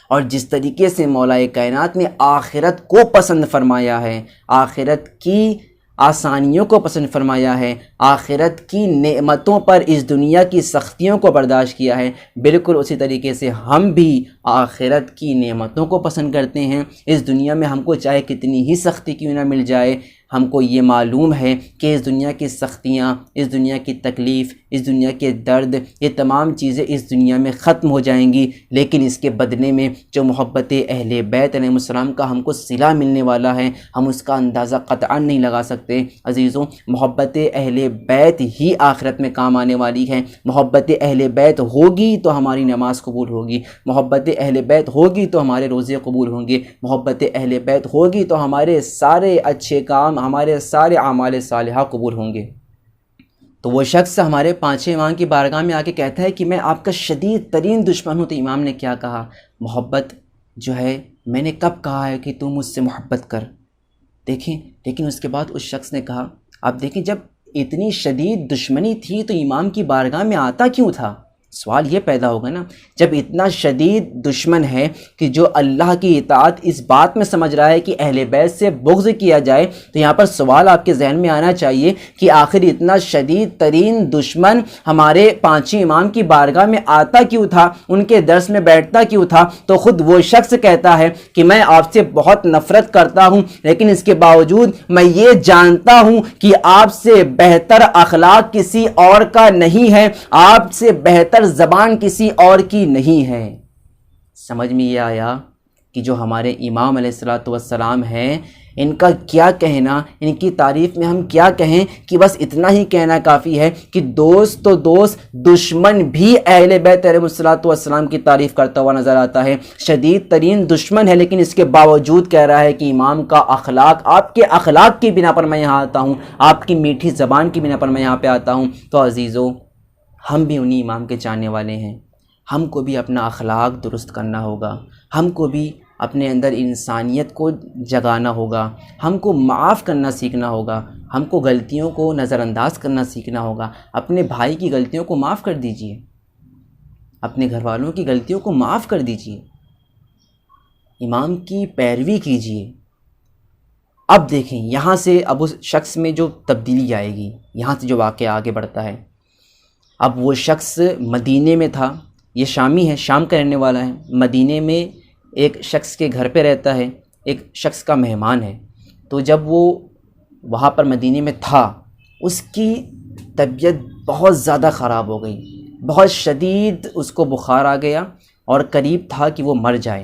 اور جس طریقے سے مولا کائنات نے آخرت کو پسند فرمایا ہے، آخرت کی آسانیوں کو پسند فرمایا ہے، آخرت کی نعمتوں پر اس دنیا کی سختیوں کو برداشت کیا ہے، بالکل اسی طریقے سے ہم بھی آخرت کی نعمتوں کو پسند کرتے ہیں۔ اس دنیا میں ہم کو چاہے کتنی ہی سختی کیوں نہ مل جائے، ہم کو یہ معلوم ہے کہ اس دنیا کی سختیاں، اس دنیا کی تکلیف، اس دنیا کے درد، یہ تمام چیزیں اس دنیا میں ختم ہو جائیں گی، لیکن اس کے بدلے میں جو محبت اہل بیت علیہ السلام کا ہم کو صلہ ملنے والا ہے، ہم اس کا اندازہ قطعاً نہیں لگا سکتے۔ عزیزوں، محبت اہل بیت ہی آخرت میں کام آنے والی ہے۔ محبت اہل بیت ہوگی تو ہماری نماز قبول ہوگی، محبت اہل بیت ہوگی تو ہمارے روزے قبول ہوں گے، محبت اہل بیت ہوگی تو ہمارے سارے اچھے کام، ہمارے سارے اعمال صالحہ قبول ہوں گے۔ تو وہ شخص ہمارے 5 امام کی بارگاہ میں آ کے کہتا ہے کہ میں آپ کا شدید ترین دشمن ہوں، تو امام نے کیا کہا؟ محبت جو ہے، میں نے کب کہا ہے کہ تم مجھ سے محبت کر؟ دیکھیں، لیکن اس کے بعد اس شخص نے کہا، آپ دیکھیں جب اتنی شدید دشمنی تھی تو امام کی بارگاہ میں آتا کیوں تھا؟ سوال یہ پیدا ہوگا نا، جب اتنا شدید دشمن ہے کہ جو اللہ کی اطاعت اس بات میں سمجھ رہا ہے کہ اہل بیت سے بغض کیا جائے، تو یہاں پر سوال آپ کے ذہن میں آنا چاہیے کہ آخر اتنا شدید ترین دشمن ہمارے 5 امام کی بارگاہ میں آتا کیوں تھا، ان کے درس میں بیٹھتا کیوں تھا؟ تو خود وہ شخص کہتا ہے کہ میں آپ سے بہت نفرت کرتا ہوں، لیکن اس کے باوجود میں یہ جانتا ہوں کہ آپ سے بہتر اخلاق کسی اور کا نہیں ہے، آپ سے بہتر زبان کسی اور کی نہیں ہے۔ سمجھ میں یہ آیا کہ جو ہمارے امام علیہ السلام ہیں، ان کا کیا کہنا، ان کی تعریف میں ہم کیا کہیں کہ بس اتنا ہی کہنا کافی ہے کہ دوست تو دوست، دشمن بھی اہل بیت علیہ السلام کی تعریف کرتا ہوا نظر آتا ہے۔ شدید ترین دشمن ہے، لیکن اس کے باوجود کہہ رہا ہے کہ امام کا اخلاق، آپ کے اخلاق کی بنا پر میں یہاں آتا ہوں، آپ کی میٹھی زبان کی بنا پر میں یہاں پہ آتا ہوں۔ تو عزیزو، ہم بھی انہی امام کے چاہنے والے ہیں، ہم کو بھی اپنا اخلاق درست کرنا ہوگا، ہم کو بھی اپنے اندر انسانیت کو جگانا ہوگا، ہم کو معاف کرنا سیکھنا ہوگا، ہم کو غلطیوں کو نظر انداز کرنا سیکھنا ہوگا۔ اپنے بھائی کی غلطیوں کو معاف کر دیجئے، اپنے گھر والوں کی غلطیوں کو معاف کر دیجئے، امام کی پیروی کیجئے۔ اب دیکھیں یہاں سے اب اس شخص میں جو تبدیلی آئے گی، یہاں سے جو واقعہ آگے بڑھتا ہے۔ اب وہ شخص مدینے میں تھا، یہ شامی ہے، شام کا رہنے والا ہے، مدینے میں ایک شخص کے گھر پہ رہتا ہے، ایک شخص کا مہمان ہے۔ تو جب وہ وہاں پر مدینے میں تھا، اس کی طبیعت بہت زیادہ خراب ہو گئی، بہت شدید اس کو بخار آ گیا اور قریب تھا کہ وہ مر جائے۔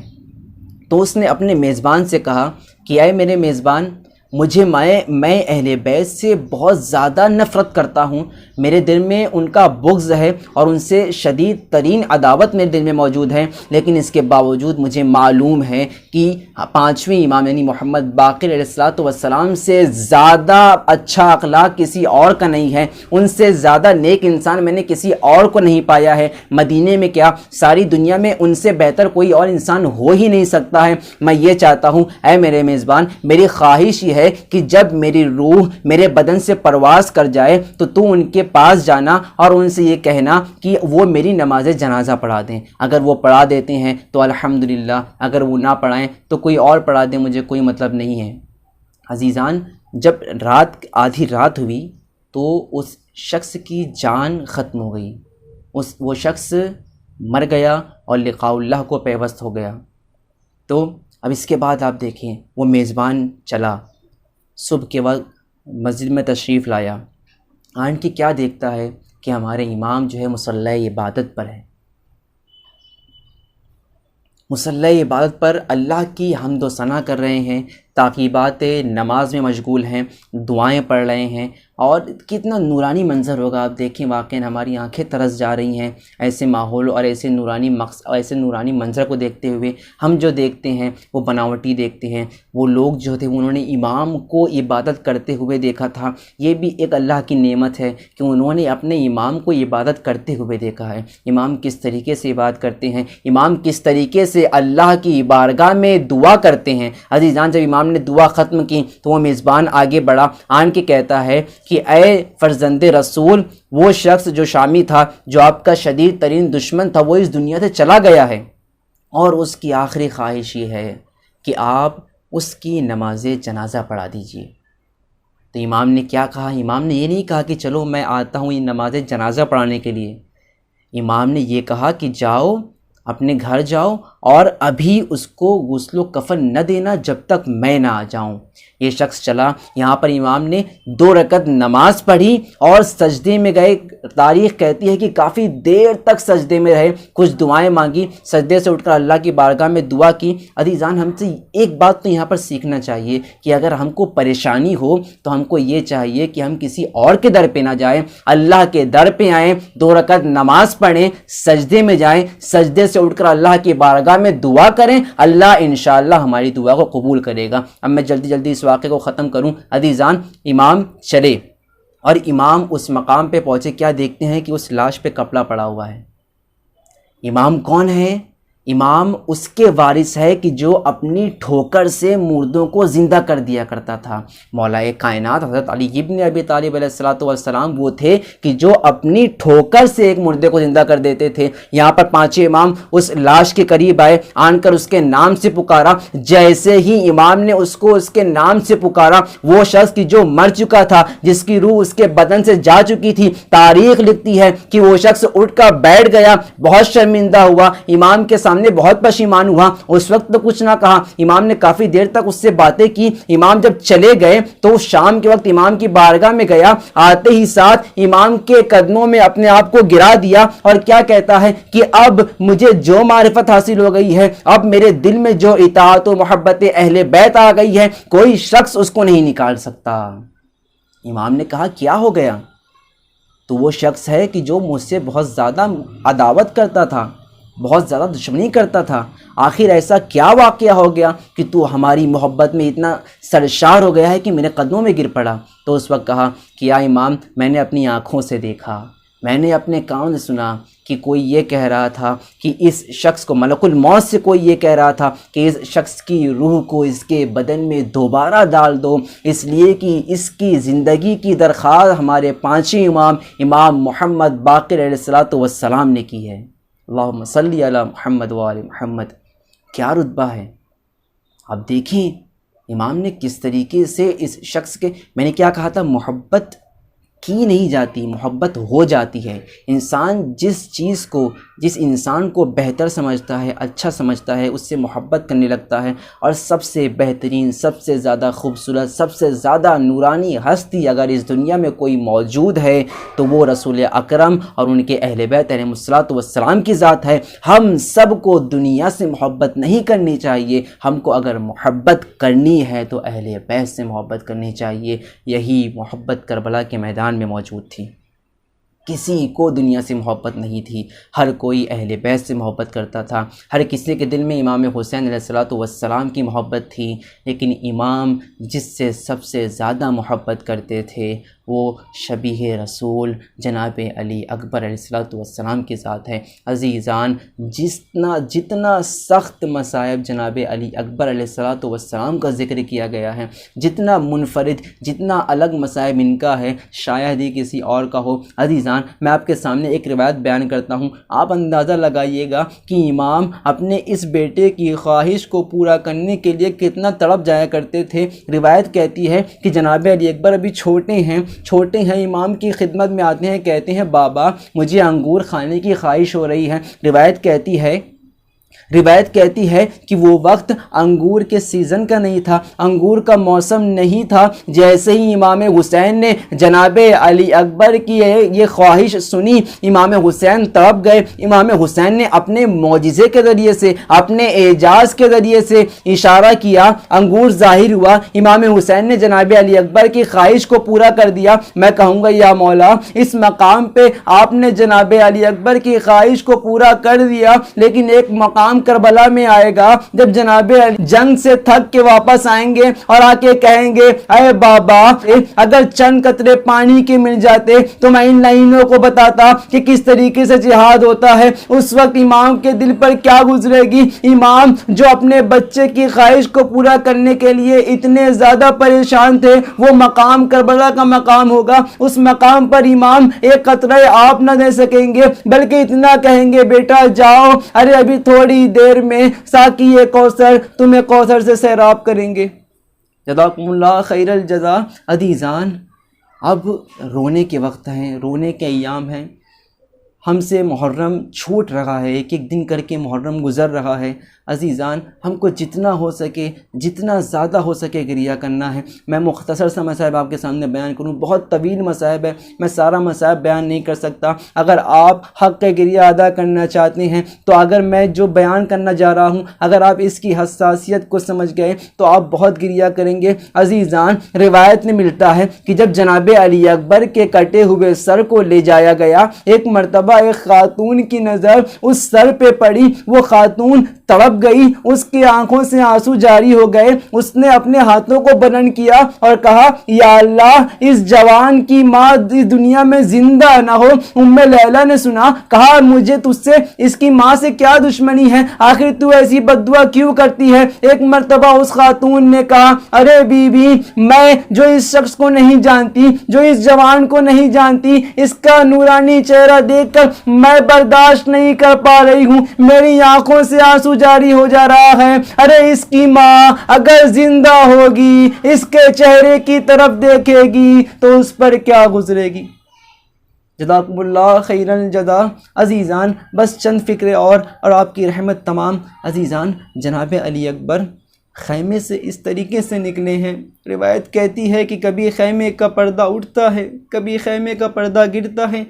تو اس نے اپنے میزبان سے کہا کہ اے میرے میزبان، میں اہل بیت سے بہت زیادہ نفرت کرتا ہوں، میرے دل میں ان کا بغض ہے اور ان سے شدید ترین عداوت میرے دل میں موجود ہے، لیکن اس کے باوجود مجھے معلوم ہے کہ 5ویں امام یعنی محمد باقر علیہ السلام سے زیادہ اچھا اخلاق کسی اور کا نہیں ہے، ان سے زیادہ نیک انسان میں نے کسی اور کو نہیں پایا ہے، مدینے میں کیا ساری دنیا میں ان سے بہتر کوئی اور انسان ہو ہی نہیں سکتا ہے۔ میں یہ چاہتا ہوں اے میرے میزبان، میری خواہش یہ ہے کہ جب میری روح میرے بدن سے پرواز کر جائے تو ان کے پاس جانا اور ان سے یہ کہنا کہ وہ میری نماز جنازہ پڑھا دیں، اگر وہ پڑھا دیتے ہیں تو الحمدللہ، اگر وہ نہ پڑھائیں تو کوئی اور پڑھا دیں، مجھے کوئی مطلب نہیں ہے۔ عزیزان، جب آدھی رات ہوئی تو اس شخص کی جان ختم ہو گئی، وہ شخص مر گیا اور لقاء اللہ کو پیوست ہو گیا۔ تو اب اس کے بعد آپ دیکھیں، وہ میزبان چلا، صبح کے وقت مسجد میں تشریف لایا، آن کے کیا دیکھتا ہے کہ ہمارے امام جو ہے مصلی عبادت پر ہے، مصلی عبادت پر اللہ کی حمد و ثنا کر رہے ہیں، تعقیبات نماز میں مشغول ہیں، دعائیں پڑھ رہے ہیں، اور کتنا نورانی منظر ہوگا آپ دیکھیں، واقعی ہماری آنکھیں ترس جا رہی ہیں ایسے ماحول اور ایسے نورانی منظر کو دیکھتے ہوئے۔ ہم جو دیکھتے ہیں وہ بناوٹی دیکھتے ہیں، وہ لوگ جو تھے انہوں نے امام کو عبادت کرتے ہوئے دیکھا تھا، یہ بھی ایک اللہ کی نعمت ہے کہ انہوں نے اپنے امام کو عبادت کرتے ہوئے دیکھا ہے۔ امام کس طریقے سے عبادت کرتے ہیں، امام کس طریقے سے اللہ کی بارگاہ میں دعا کرتے ہیں۔ عزیزان، جب امام نے دعا ختم کی تو وہ میزبان آگے بڑھا، آن کے کہتا ہے کہ اے فرزند رسول، وہ شخص جو شامی تھا، جو آپ کا شدید ترین دشمن تھا، وہ اس دنیا سے چلا گیا ہے، اور اس کی آخری خواہش یہ ہے کہ آپ اس کی نماز جنازہ پڑھا دیجیے۔ تو امام نے کیا کہا؟ امام نے یہ نہیں کہا کہ چلو میں آتا ہوں یہ نماز جنازہ پڑھانے کے لیے، امام نے یہ کہا کہ جاؤ اپنے گھر جاؤ اور ابھی اس کو غسل و کفن نہ دینا جب تک میں نہ آ جاؤں۔ یہ شخص چلا، یہاں پر امام نے 2 رکعت نماز پڑھی اور سجدے میں گئے۔ تاریخ کہتی ہے کہ کافی دیر تک سجدے میں رہے، کچھ دعائیں مانگی، سجدے سے اٹھ کر اللہ کی بارگاہ میں دعا کی۔ عزیزان، ہم سے ایک بات تو یہاں پر سیکھنا چاہیے کہ اگر ہم کو پریشانی ہو تو ہم کو یہ چاہیے کہ ہم کسی اور کے در پہ نہ جائیں، اللہ کے در پہ آئیں، 2 رکعت نماز پڑھیں، سجدے میں جائیں، سجدے سے اٹھ کر اللہ کی بارگاہ میں دعا کریں، اللہ انشاءاللہ ہماری دعا کو قبول کرے گا۔ اب میں جلدی اس واقعے کو ختم کروں۔ عزیزان، امام چلے اور امام اس مقام پہ پہنچے، کیا دیکھتے ہیں کہ اس لاش پہ کپڑا پڑا ہوا ہے۔ امام کون ہے؟ امام اس کے وارث ہے کہ جو اپنی ٹھوکر سے مردوں کو زندہ کر دیا کرتا تھا۔ مولا کائنات حضرت علی ابن ابی طالب علیہ السلام وہ تھے کہ جو اپنی ٹھوکر سے ایک مردے کو زندہ کر دیتے تھے۔ یہاں پر 5 امام اس لاش کے قریب آئے، آن کر اس کے نام سے پکارا۔ جیسے ہی امام نے اس کو اس کے نام سے پکارا، وہ شخص کی جو مر چکا تھا، جس کی روح اس کے بدن سے جا چکی تھی، تاریخ لکھتی ہے کہ وہ شخص اٹھ کر بیٹھ گیا، بہت شرمندہ ہوا، امام کے سامنے بہت پشیمان ہوا۔ اس وقت تو کچھ نہ کہا، امام نے کافی دیر تک اس سے باتیں کی۔ امام جب چلے گئے تو شام کے وقت امام کی بارگاہ میں گیا، آتے ہی ساتھ امام کے قدموں میں اپنے آپ کو گرا دیا، اور کیا کہتا ہے کہ اب مجھے جو معرفت حاصل ہو گئی ہے، اب میرے دل میں جو اطاعت و محبت اہل بیت آ گئی ہے، کوئی شخص اس کو نہیں نکال سکتا۔ امام نے کہا کیا ہو گیا؟ تو وہ شخص ہے کہ جو مجھ سے بہت زیادہ عداوت کرتا تھا، بہت زیادہ دشمنی کرتا تھا، آخر ایسا کیا واقعہ ہو گیا کہ تو ہماری محبت میں اتنا سرشار ہو گیا ہے کہ میرے قدموں میں گر پڑا؟ تو اس وقت کہا کہ یا امام، میں نے اپنی آنکھوں سے دیکھا، میں نے اپنے کان سے سنا کہ کوئی یہ کہہ رہا تھا کہ اس شخص کو، ملک الموت سے کوئی یہ کہہ رہا تھا کہ اس شخص کی روح کو اس کے بدن میں دوبارہ ڈال دو، اس لیے کہ اس کی زندگی کی درخواست ہمارے 5 امام محمد باقر علیہ السلام نے کی ہے۔ اللہم صلی علی محمد وآل محمد۔ کیا رتبہ ہے! اب دیکھیں امام نے کس طریقے سے اس شخص کے، میں نے کیا کہا تھا، محبت کی نہیں جاتی، محبت ہو جاتی ہے۔ انسان جس انسان کو بہتر سمجھتا ہے، اچھا سمجھتا ہے، اس سے محبت کرنے لگتا ہے، اور سب سے بہترین، سب سے زیادہ خوبصورت، سب سے زیادہ نورانی ہستی اگر اس دنیا میں کوئی موجود ہے تو وہ رسول اکرم اور ان کے اہل بیت علیہم السلام کی ذات ہے۔ ہم سب کو دنیا سے محبت نہیں کرنی چاہیے، ہم کو اگر محبت کرنی ہے تو اہل بیت سے محبت کرنی چاہیے۔ یہی محبت کربلا کے میدان میں موجود تھی۔ کسی کو دنیا سے محبت نہیں تھی، ہر کوئی اہل بیت سے محبت کرتا تھا، ہر کسی کے دل میں امام حسین علیہ السلام کی محبت تھی، لیکن امام جس سے سب سے زیادہ محبت کرتے تھے وہ شبیہ رسول جناب علی اکبر علیہ السلام کے ساتھ ہے۔ عزیزان، جتنا سخت مصائب جناب علی اکبر علیہ السلام کا ذکر کیا گیا ہے، جتنا منفرد، جتنا الگ مصائب ان کا ہے، شاید ہی کسی اور کا ہو۔ عزیزان، میں آپ کے سامنے ایک روایت بیان کرتا ہوں، آپ اندازہ لگائیے گا کہ امام اپنے اس بیٹے کی خواہش کو پورا کرنے کے لیے کتنا تڑپ جایا کرتے تھے۔ روایت کہتی ہے کہ جناب علی اکبر ابھی چھوٹے ہیں، امام کی خدمت میں آتے ہیں، کہتے ہیں بابا مجھے انگور کھانے کی خواہش ہو رہی ہے۔ روایت کہتی ہے کہ وہ وقت انگور کے سیزن کا نہیں تھا، انگور کا موسم نہیں تھا۔ جیسے ہی امام حسین نے جناب علی اکبر کی یہ خواہش سنی، امام حسین تڑپ گئے۔ امام حسین نے اپنے معجزے کے ذریعے سے، اپنے اعجاز کے ذریعے سے اشارہ کیا، انگور ظاہر ہوا، امام حسین نے جناب علی اکبر کی خواہش کو پورا کر دیا۔ میں کہوں گا یا مولا، اس مقام پہ آپ نے جناب علی اکبر کی خواہش کو پورا کر دیا، لیکن ایک مقام کربلا میں آئے گا جب جناب علی جنگ سے تھک کے واپس آئیں گے اور آ کے کہیں گے اے بابا اگر چند قطرے پانی کے مل جاتے تو میں ان لائنوں کو بتاتا کہ کس طریقے سے جہاد ہوتا ہے۔ اس وقت امام کے دل پر کیا گزرے گی؟ امام جو اپنے بچے کی خواہش کو پورا کرنے کے لیے اتنے زیادہ پریشان تھے، وہ مقام کربلا کا مقام ہوگا۔ اس مقام پر امام ایک قطرہ آپ نہ دے سکیں گے، بلکہ اتنا کہیں گے بیٹا جاؤ، ارے ابھی تھوڑی دیر میں ساقی کوثر تمہیں کوثر سے سیراب کریں گے۔ جزاکم اللہ خیر الجزا۔ عزیزان، اب رونے کے وقت ہیں، رونے کے ایام ہیں، ہم سے محرم چھوٹ رہا ہے، ایک ایک دن کر کے محرم گزر رہا ہے۔ عزیزان، ہم کو جتنا ہو سکے، جتنا زیادہ ہو سکے گریہ کرنا ہے۔ میں مختصر سا مصائب آپ کے سامنے بیان کروں، بہت طویل مصائب ہے، میں سارا مصائب بیان نہیں کر سکتا۔ اگر آپ حق گریہ ادا کرنا چاہتے ہیں تو اگر میں جو بیان کرنا جا رہا ہوں، اگر آپ اس کی حساسیت کو سمجھ گئے تو آپ بہت گریہ کریں گے۔ عزیزان، روایت میں ملتا ہے کہ جب جناب علی اکبر کے کٹے ہوئے سر کو لے جایا گیا، ایک مرتبہ ایک خاتون کی نظر اس سر پہ پڑی، وہ خاتون تڑپ گئی، اس کی آنکھوں سے آنسو جاری ہو گئے۔ اس نے اپنے ہاتھوں کو بلند کیا اور کہا یا اللہ، اس جوان کی ماں اس دنیا میں زندہ نہ ہو۔ ام لیلہ نے سنا، کہا مجھے تجھ سے، اس کی ماں سے کیا دشمنی ہے؟ آخر تو ایسی بد دعا کیوں کرتی ہے؟ ایک مرتبہ اس خاتون نے کہا ارے بی بی، میں جو اس شخص کو نہیں جانتی، جو اس جوان کو نہیں جانتی، اس کا نورانی چہرہ دیکھ کر میں برداشت نہیں کر پا رہی ہوں، میری آنکھوں سے آنسو جاری ہو جا رہا ہے۔ ارے اس کی ماں اگر زندہ ہوگی، اس کے چہرے کی طرف دیکھے گی تو اس پر کیا گزرے گی؟ جزاکم اللہ خیر الجزا۔ عزیزان، بس چند فکرے اور آپ کی رحمت تمام۔ عزیزان، جناب علی اکبر خیمے سے اس طریقے سے نکلے ہیں، روایت کہتی ہے کہ کبھی خیمے کا پردہ اٹھتا ہے، کبھی خیمے کا پردہ گرتا ہے۔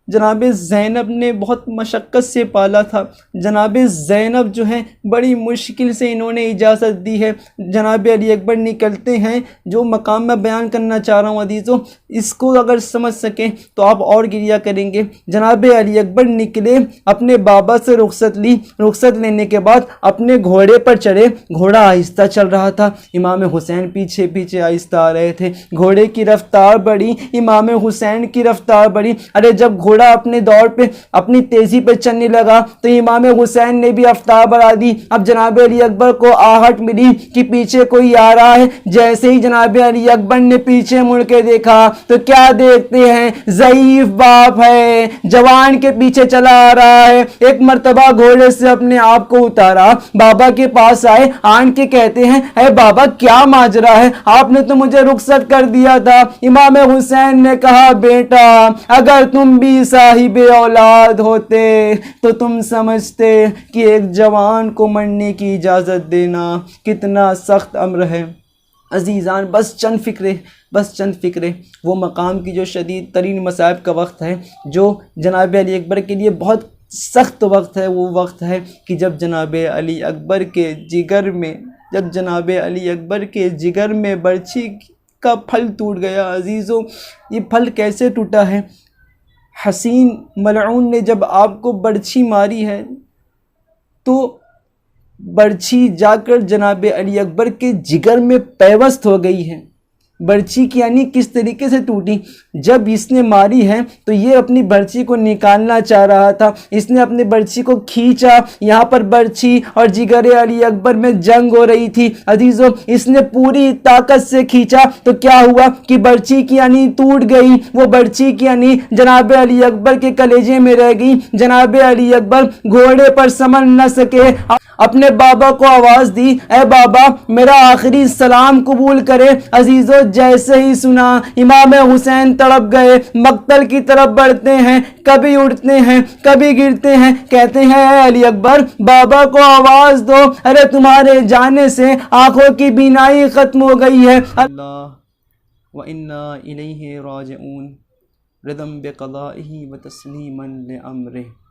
جناب زینب نے بہت مشقت سے پالا تھا، جناب زینب جو ہے بڑی مشکل سے انہوں نے اجازت دی ہے۔ جناب علی اکبر نکلتے ہیں، جو مقام میں بیان کرنا چاہ رہا ہوں عزیزوں، اس کو اگر سمجھ سکیں تو آپ اور گریہ کریں گے۔ جناب علی اکبر نکلے، اپنے بابا سے رخصت لی، رخصت لینے کے بعد اپنے گھوڑے پر چڑھے، گھوڑا آہستہ چل رہا تھا، امام حسین پیچھے پیچھے آہستہ آ رہے تھے، گھوڑے کی رفتار بڑھی، امام حسین کی رفتار بڑھی۔ ارے جب گھوڑا اپنے دور پہ اپنی تیزی پہ چلنے لگا تو امام حسین نے بھی رفتار بڑھا دی۔ اب جناب علی اکبر کو آہٹ ملی کہ پیچھے کوئی آ رہا ہے۔ جیسے ہی جناب علی اکبر نے پیچھے مڑ کے دیکھا تو کیا دیکھتے ہیں؟ ضعیف باپ ہے، جوان کے پیچھے چلا آ رہا ہے۔ ایک مرتبہ گھوڑے سے اپنے آپ کو اتارا، بابا کے پاس آئے، آن کے کہتے ہیں اے بابا کیا ماجرا ہے؟ آپ نے تو مجھے رخصت کر دیا تھا۔ امام حسین نے کہا بیٹا اگر تم بھی صاحب اولاد ہوتے تو تم سمجھتے کہ ایک جوان کو مرنے کی اجازت دینا کتنا سخت امر ہے۔ عزیزان، بس چند فکرے، وہ مقام کی جو شدید ترین مصائب کا وقت ہے، جو جناب علی اکبر کے لیے بہت سخت وقت ہے، وہ وقت ہے کہ جب جناب علی اکبر کے جگر میں برچھی کا پھل ٹوٹ گیا۔ عزیزوں، یہ پھل کیسے ٹوٹا ہے؟ حسین ملعون نے جب آپ کو برچھی ماری ہے تو برچھی جا کر جناب علی اکبر کے جگر میں پیوست ہو گئی ہے۔ برچی کی یعنی کس طریقے سے ٹوٹی. جب اس نے ماری ہے تو یہ اپنی برچی کو نکالنا چاہ رہا تھا. اس نے اپنی برچی کو کھینچا. یہاں پر برچی اور جگر علی اکبر میں جنگ ہو رہی تھی. عزیزو اس نے پوری طاقت سے کھینچا تو کیا ہوا کہ برچی کی یعنی ٹوٹ گئی. وہ برچی کی یعنی جناب علی اکبر کے کلیجے میں رہ گئی. جناب علی اکبر گھوڑے پر سنبھل نہ سکے. اپنے بابا کو آواز دی, اے بابا میرا آخری سلام قبول کرے. عزیزو جیسے ہی سنا امام حسین تڑپ گئے, مقتل کی طرف بڑھتے ہیں, کبھی اٹھتے ہیں کبھی گرتے ہیں. کہتے ہیں اے علی اکبر بابا کو آواز دو, ارے تمہارے جانے سے آنکھوں کی بینائی ختم ہو گئی ہے. اللہ وَإِنَّا إِلَيْهِ رَاجِعُونَ رضم بقضائه وتسلیما لامره.